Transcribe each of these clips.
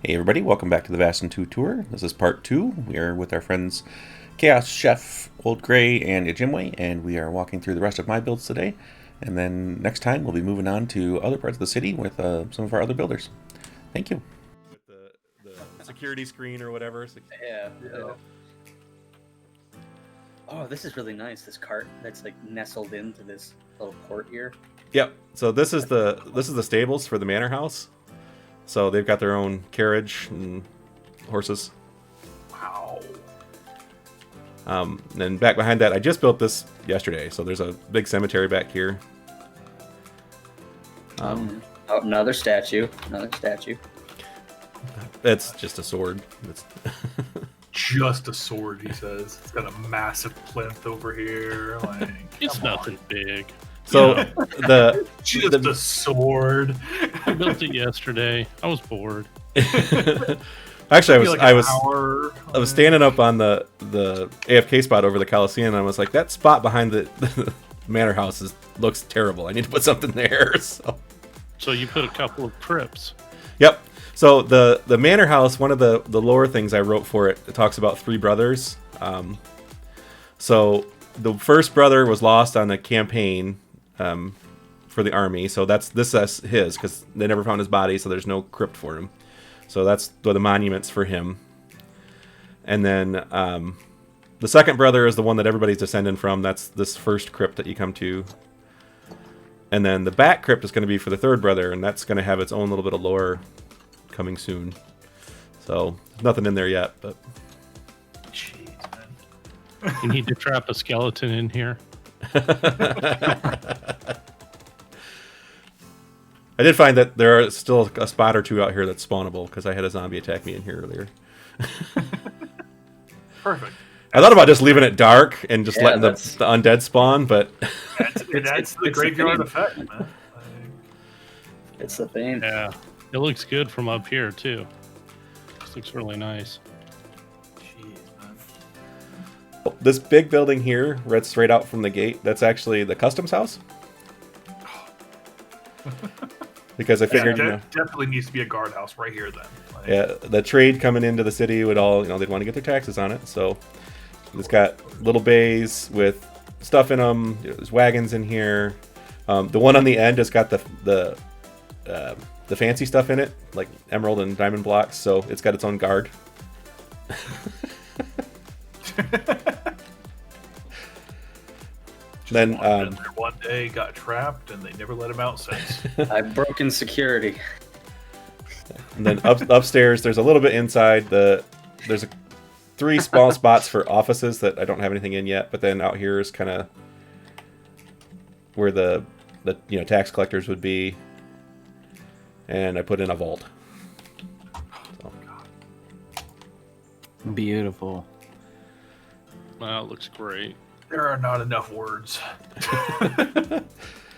Hey everybody, welcome back to the Vasten 2 tour. This is part 2. We are with our friends Khaos, Chef, Old Grey, and Ijimwe, and we are walking through the rest of my builds today. And then next time we'll be moving on to other parts of the city with some of our other builders. Thank you. With the security screen or whatever. Yeah. Oh, this is really nice. This cart that's like nestled into this little port here. Yep. So this is the stables for the Manor House. So they've got their own carriage and horses. Wow. Then back behind that, I just built this yesterday. So there's a big cemetery back here. Another statue. It's just a sword. It's Just a sword, he says. It's got a massive plinth over here. Like, it's nothing big. So just a sword. I built it yesterday. I was bored. Actually, I was standing up on the AFK spot over the Coliseum, and I was like, that spot behind the Manor House looks terrible. I need to put something there. So you put a couple of crypts. Yep. So the Manor House, one of the lore things I wrote for it talks about 3 brothers. So the first brother was lost on a campaign for the army. So that's his, because they never found his body, so there's no crypt for him. So that's the monuments for him. And then the second brother is the one that everybody's descending from. That's this first crypt that you come to. And then the back crypt is going to be for the third brother, and that's going to have its own little bit of lore coming soon. So nothing in there yet, but jeez, man. You need to trap a skeleton in here. I did find that there are still a spot or two out here that's spawnable, because I had a zombie attack me in here earlier. Perfect. I thought about just leaving it dark and just letting the undead spawn, but that's the graveyard effect, man. It's the thing. Yeah, it looks good from up here too. This looks really nice. Jeez, man. This big building here, right straight out from the gate, that's actually the customs house. Because I figured, definitely needs to be a guardhouse right here then. Like, yeah, the trade coming into the city would all, they'd want to get their taxes on it. So it's got little bays with stuff in them. There's wagons in here. The one on the end has got the fancy stuff in it, like emerald and diamond blocks. So it's got its own guard. Then one day got trapped and they never let him out since. I've broken security. And then upstairs, there's a little bit inside. There's 3 small spots for offices that I don't have anything in yet. But then out here is kind of where the tax collectors would be, and I put in a vault. So. Beautiful. Wow, it looks great. There are not enough words.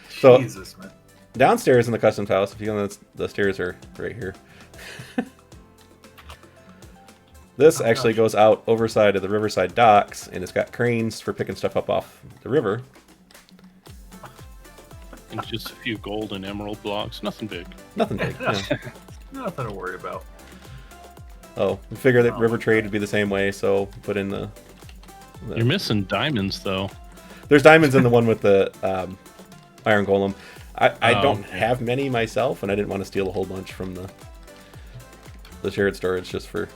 So, Jesus, man. Downstairs in the customs house, if you know, the stairs are right here. This actually goes out overside of the Riverside docks, and it's got cranes for picking stuff up off the river. And just a few gold and emerald blocks. Nothing big. Nothing big. Yeah. Nothing to worry about. Oh, we figure that river trade would be the same way, so put in the You're missing diamonds, though. There's diamonds in the one with the iron golem. I don't have many myself, and I didn't want to steal a whole bunch from the shared storage just for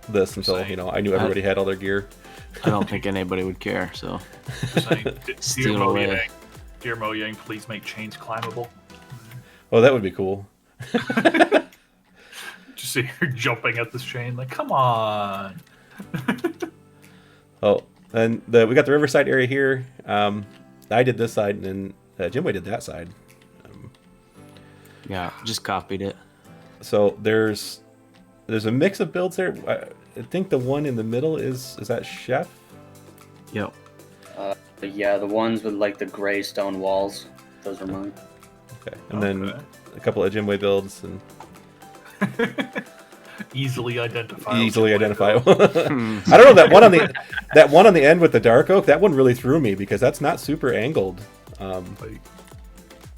this until I knew everybody had all their gear. I don't think anybody would care. So, Dear Mo Yang, please make chains climbable. Oh, that would be cool. Just see her jumping at this chain, like, come on. Oh, and we got the Riverside area here. I did this side, and then Ijimwe did that side. yeah, just copied it. So there's a mix of builds there. I think the one in the middle is that Chef? Yep. Yeah, the ones with like the gray stone walls. Those are mine. Okay, and then a couple of Ijimwe builds and easily identifiable. I don't know, that one on the end with the dark oak. That one really threw me because that's not super angled Like,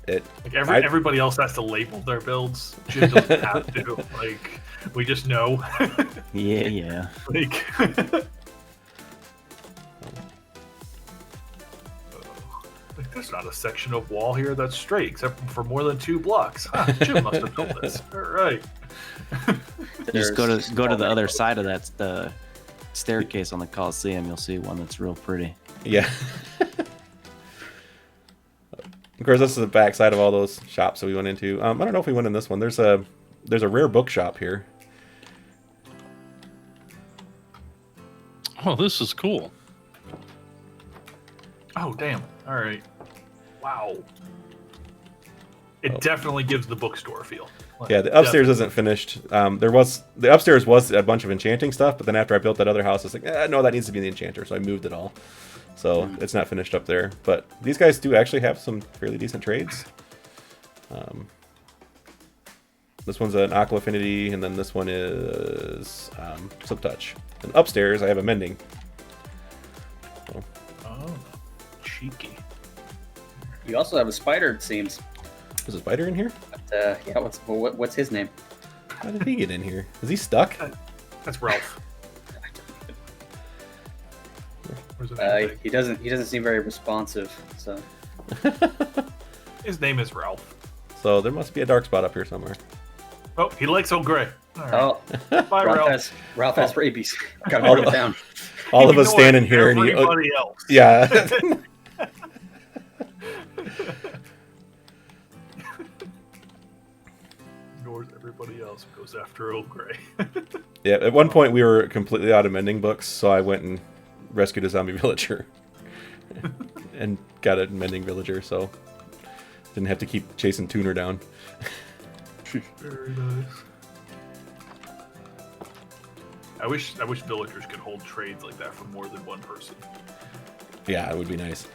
It everybody else has to label their builds. Jim doesn't have to. Like, we just know. Yeah. Like, like, there's not a section of wall here that's straight except for more than 2 blocks. Huh, Jim must have built this. All right. Just go to the other side of that the staircase on the Coliseum. You'll see one that's real pretty. Yeah. Of course, this is the back side of all those shops that we went into. I don't know if we went in this one. There's a rare bookshop here. Oh, this is cool. Oh, damn. All right. Wow. It definitely gives the bookstore feel. Like, Yeah, the upstairs isn't finished. The upstairs was a bunch of enchanting stuff, but then after I built that other house, I was like, no, that needs to be the enchanter, so I moved it all. So it's not finished up there. But these guys do actually have some fairly decent trades. This one's an Aqua Affinity, and then this one is Silk Touch. And upstairs, I have a Mending. So, Oh, cheeky. You also have a spider, it seems. is a spider in here? But, yeah, what's his name? How did he get in here? Is he stuck? That's Ralph. Where's his name? He doesn't seem very responsive. So His name is Ralph. So there must be a dark spot up here somewhere. Oh, he likes Old Gray. All right. oh, Bye, Ralph. Ralph has rabies. Gotta put it down. All of us Ignore standing here, and everybody else. yeah. Ignores everybody else who goes after Old Gray. Yeah, at one point we were completely out of mending books, so I went and rescued a zombie villager. And got a mending villager, so didn't have to keep chasing Tuner down. Very nice. I wish villagers could hold trades like that for more than one person. Yeah, it would be nice.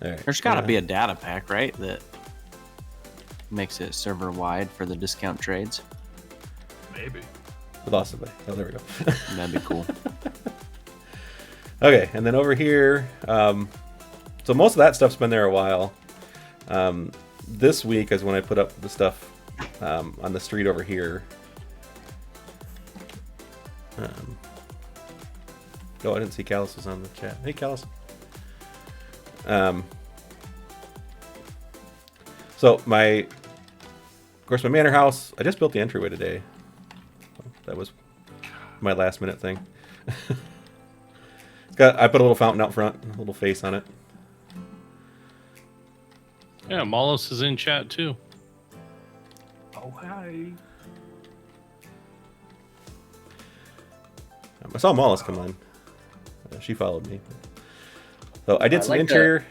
All right. There's got to be a data pack, right? That makes it server wide for the discount trades. Maybe. We lost somebody. Oh, there we go. That'd be cool. Okay, and then over here, so most of that stuff's been there a while. This week is when I put up the stuff on the street over here. Oh, I didn't see Caluss was on the chat. Hey, Caluss. So of course, my manor house. I just built the entryway today. That was my last minute thing. I put a little fountain out front, a little face on it. Yeah, Mollus is in chat too. Oh, hi. I saw Mollus come on. She followed me. So I did some like interior.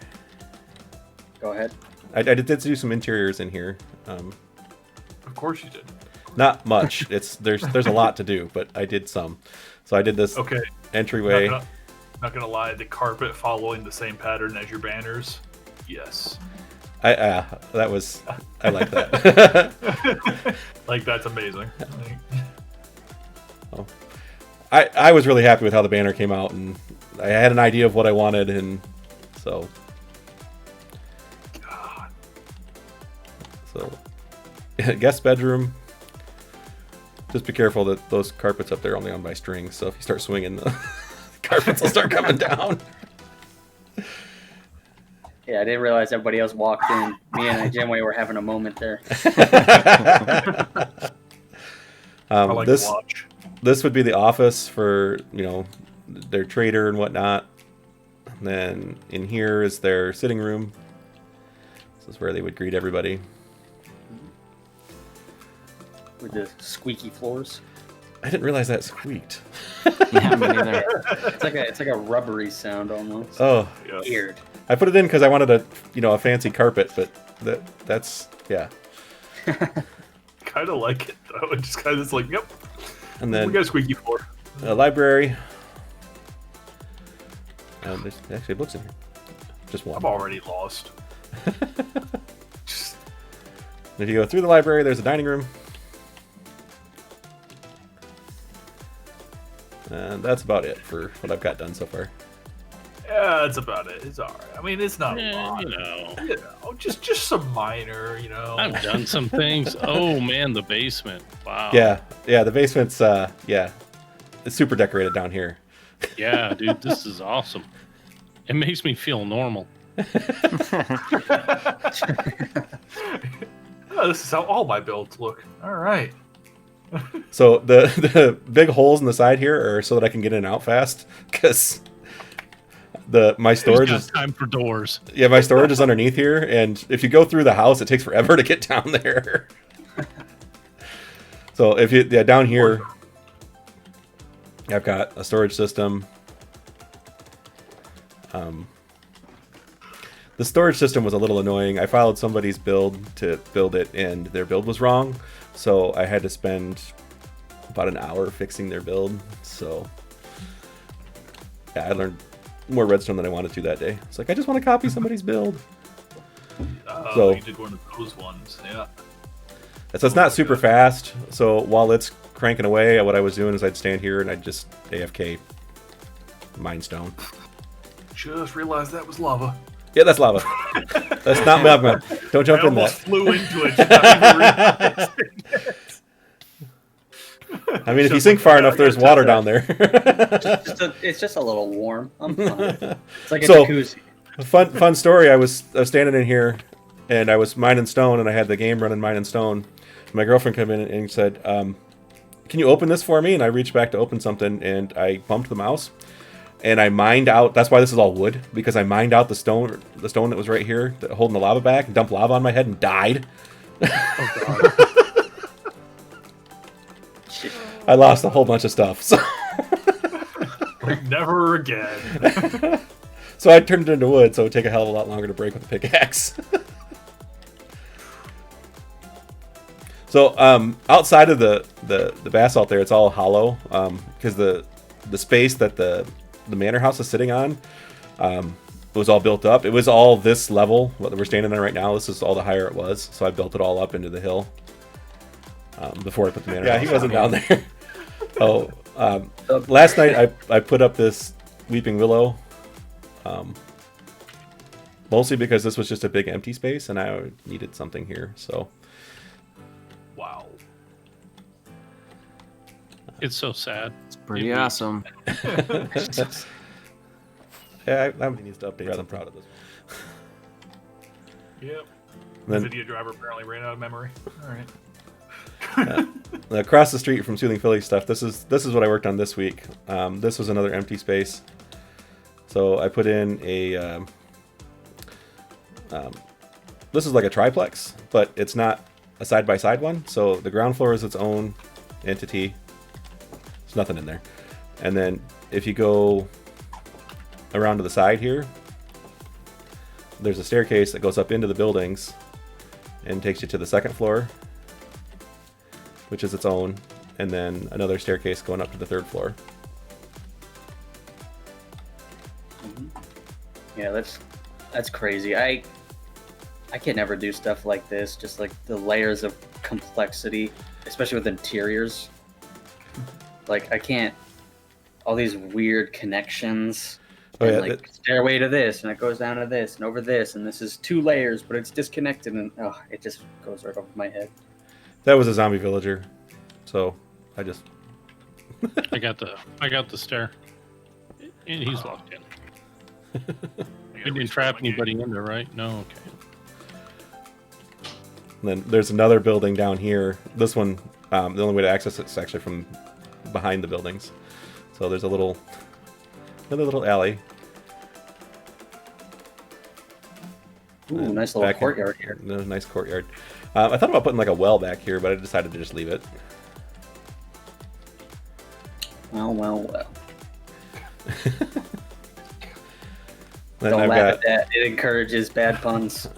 Go ahead. I did do some interiors in here. Of course you did. Not much. There's a lot to do, but I did some. So I did this Okay. entryway. Not gonna lie, the carpet following the same pattern as your banners. Yes. I like that. Like, that's amazing. Like, Oh. I was really happy with how the banner came out, and I had an idea of what I wanted, and so God. guest bedroom. Just be careful that those carpets up there are only on by strings, so if you start swinging, the carpets will start coming down. Yeah, I didn't realize everybody else walked in. Me and Ijimwe were having a moment there. I like to watch. This would be the office for, their trader and whatnot. And then in here is their sitting room. This is where they would greet everybody. With the squeaky floors. I didn't realize that squeaked. Yeah, me neither. It's like a rubbery sound almost. Oh, Yes. Weird. I put it in because I wanted a fancy carpet, but that's yeah. Kind of like it though. It just kind of is like, yep. And We then got a squeaky floor. a library. There's actually books in here. Just one. I'm already lost. Just, If you go through the library, there's a dining room. And that's about it for what I've got done so far. Yeah, that's about it. It's alright. I mean, it's not a Yeah, lot. you know. You know, just some minor, you know. I've done some things. Oh man, the basement. Wow. Yeah, the basement's it's super decorated down here. Yeah, dude, this is awesome. It makes me feel normal. Oh, this is how all my builds look. All right. So the big holes in the side here are so that I can get in and out fast, because my storage Who's is got time for doors. my storage is underneath here, and if you go through the house, it takes forever to get down there. So if you down here, I've got a storage system. The storage system was a little annoying. I followed somebody's build to build it, and their build was wrong. So I had to spend about an hour fixing their build. So yeah, I learned more redstone than I wanted to that day. It's like, I just want to copy somebody's build. So you did one of those ones, yeah. So it's not super fast. So while it's cranking away, what I was doing is I'd stand here and I'd just AFK mine stone. Just realized that was lava. Yeah, that's lava. That's not magma. Don't jump I in that. almost flew into it. Not even realizing. I mean, if you sink far enough, there's water down there. It's just a little warm. I'm fine. It's like a So- jacuzzi. Fun story. I was standing in here, and I was mining stone, and I had the game running mining stone. My girlfriend came in and said, "Can you open this for me?" And I reached back to open something, and I bumped the mouse, and I mined out. That's why this is all wood, because I mined out the stone that was right here, holding the lava back, and dumped lava on my head and died. I lost a whole bunch of stuff. So, Like, never again. so I turned it into wood, so it would take a hell of a lot longer to break with a pickaxe. So outside of the basalt there, it's all hollow, because the space that the manor house is sitting on was all built up. It was all this level, what we're standing on right now. This is all the higher it was, so I built it all up into the hill before I put the manor house. Yeah, he wasn't down there. Last night I put up this weeping willow, mostly because this was just a big empty space and I needed something here, so... Wow. It's so sad. It's pretty awesome. Yeah, I needs to update. I'm proud of this. Yep. Then, Video driver apparently ran out of memory. All right. across the street from Soothing Philly stuff, this is what I worked on this week. This was another empty space, so I put in a. This is like a triplex, but it's not a side-by-side one. So the ground floor is its own entity. There's nothing in there, and then if you go around to the side here, there's a staircase that goes up into the buildings and takes you to the second floor, which is its own, and then another staircase going up to the third floor. Yeah, that's crazy. I can never do stuff like this. Just like the layers of complexity, especially with interiors. Like I can't. All these weird connections. Oh, and yeah, like stairway to this, and it goes down to this, and over this, and this is 2 layers, but it's disconnected, and it just goes right over my head. That was a zombie villager, so I just... I got the stair, and he's locked in. We didn't trap anybody in there, right? No, okay. And then there's another building down here. This one, the only way to access it is actually from behind the buildings. So there's another little alley. Ooh, nice little courtyard here. Nice courtyard. I thought about putting like a well back here, but I decided to just leave it. Well. Then Don't I've laugh got, at that. It encourages bad puns.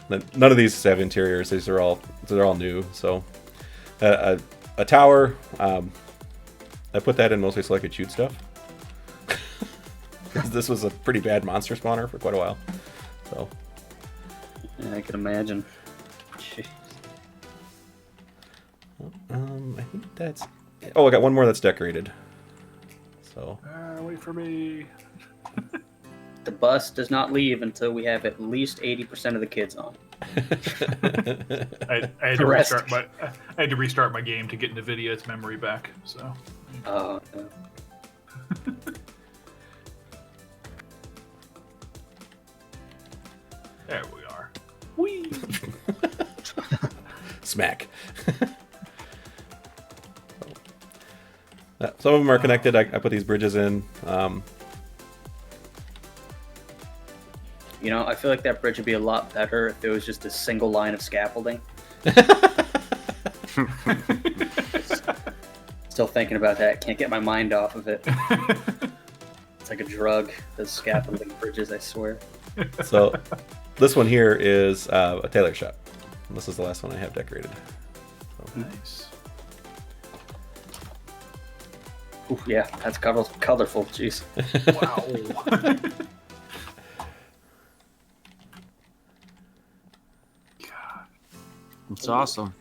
none of these have interiors. They're all new. So a tower. I put that in mostly so I could shoot stuff. Because this was a pretty bad monster spawner for quite a while. So Yeah, I can imagine. Jeez. I think that's... Oh, I got one more that's decorated. So wait for me. The bus does not leave until we have at least 80% of the kids on. I had to restart my game to get NVIDIA's memory back. So. Oh. No. There we are. Whee! Smack. Some of them are connected. I put these bridges in. You know, I feel like that bridge would be a lot better if there was just a single line of scaffolding. Still thinking about that. Can't get my mind off of it. It's like a drug, those scaffolding bridges, I swear. So this one here is a tailor shop. And this is the last one I have decorated. So. Nice. Ooh, yeah, that's colorful. Jeez. Wow. It's awesome.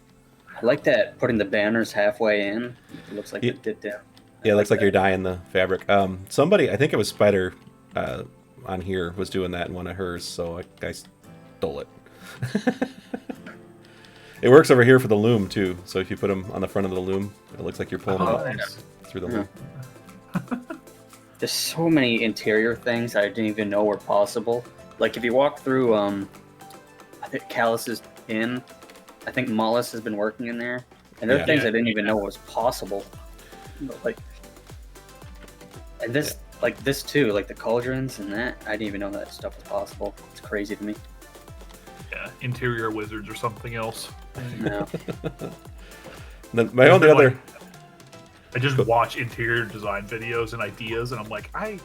I like that putting the banners halfway in. It looks like it did down. Yeah, it looks like you're dyeing the fabric. Somebody, I think it was Spider on here, was doing that in one of hers, so I stole it. It works over here for the loom, too. So if you put them on the front of the loom, it looks like you're pulling it up through the loom. There's so many interior things I didn't even know were possible. Like if you walk through, I think Caluss's inn, I think Mollus has been working in there, and there are things I didn't even know was possible. Like, and this, like this too, like the cauldrons and that, I didn't even know that stuff was possible. It's crazy to me. Yeah, interior wizards or something else. No. Then my only other. I just watch interior design videos and ideas, and I'm like, I